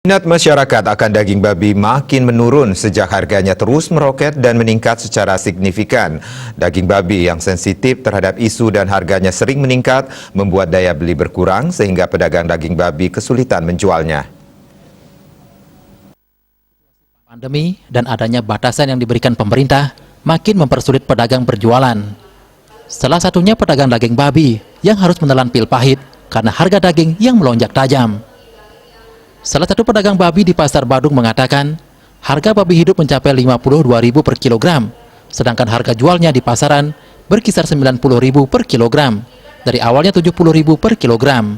Minat masyarakat akan daging babi makin menurun sejak harganya terus meroket dan meningkat secara signifikan. Daging babi yang sensitif terhadap isu dan harganya sering meningkat membuat daya beli berkurang sehingga pedagang daging babi kesulitan menjualnya. Pandemi dan adanya batasan yang diberikan pemerintah makin mempersulit pedagang berjualan. Salah satunya pedagang daging babi yang harus menelan pil pahit karena harga daging yang melonjak tajam. Salah satu pedagang babi di Pasar Badung mengatakan, harga babi hidup mencapai Rp52.000 per kilogram, sedangkan harga jualnya di pasaran berkisar Rp90.000 per kilogram, dari awalnya Rp70.000 per kilogram.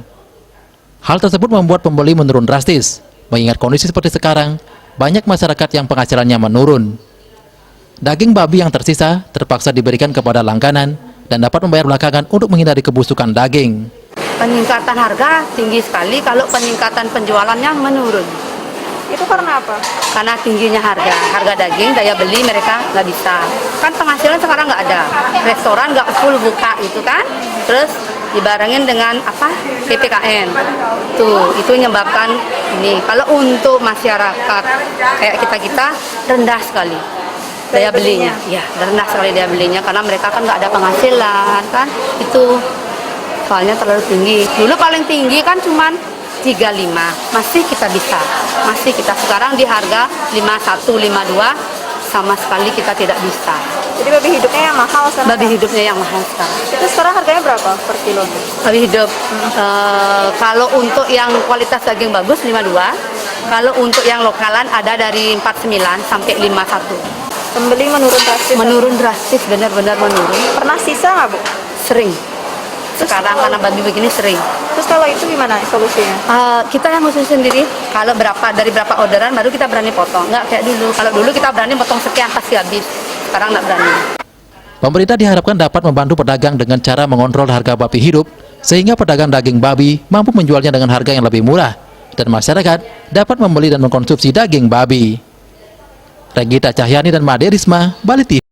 Hal tersebut membuat pembeli menurun drastis, mengingat kondisi seperti sekarang, banyak masyarakat yang penghasilannya menurun. Daging babi yang tersisa terpaksa diberikan kepada langganan dan dapat membayar belakangan untuk menghindari kebusukan daging. Peningkatan harga tinggi sekali, kalau peningkatan penjualannya menurun. Itu karena apa? Karena tingginya harga daging, daya beli mereka nggak bisa. Kan penghasilan sekarang nggak ada, restoran nggak full buka itu kan. Terus dibarengin dengan apa? PPKM. Itu menyebabkan ini. Kalau untuk masyarakat kayak kita rendah sekali daya belinya. Ya, rendah sekali daya belinya karena mereka kan nggak ada penghasilan kan. Itu soalnya terlalu tinggi. Dulu paling tinggi kan cuman 35, masih kita bisa. Masih kita sekarang di harga 51, 52 sama sekali kita tidak bisa. Jadi babi hidupnya yang mahal sekarang? Babi hidupnya yang mahal sekarang. Itu sekarang harganya berapa per kilo? Babi hidup, kalau untuk yang kualitas daging bagus 52, kalau untuk yang lokalan ada dari 49 sampai 51. Pembeli menurun drastis? Menurun drastis, benar-benar menurun. Pernah sisa nggak, Bu? Sering. Sekarang karena babi begini sering. Terus kalau itu gimana solusinya? Kita yang khusus sendiri, kalau dari berapa orderan baru kita berani potong. Nggak kayak dulu. Kalau dulu kita berani potong sekian pasti habis. Sekarang nggak berani. Pemerintah diharapkan dapat membantu pedagang dengan cara mengontrol harga babi hidup, sehingga pedagang daging babi mampu menjualnya dengan harga yang lebih murah, dan masyarakat dapat membeli dan mengkonsumsi daging babi. Regita Cahyani dan Made Risma, Bali TV.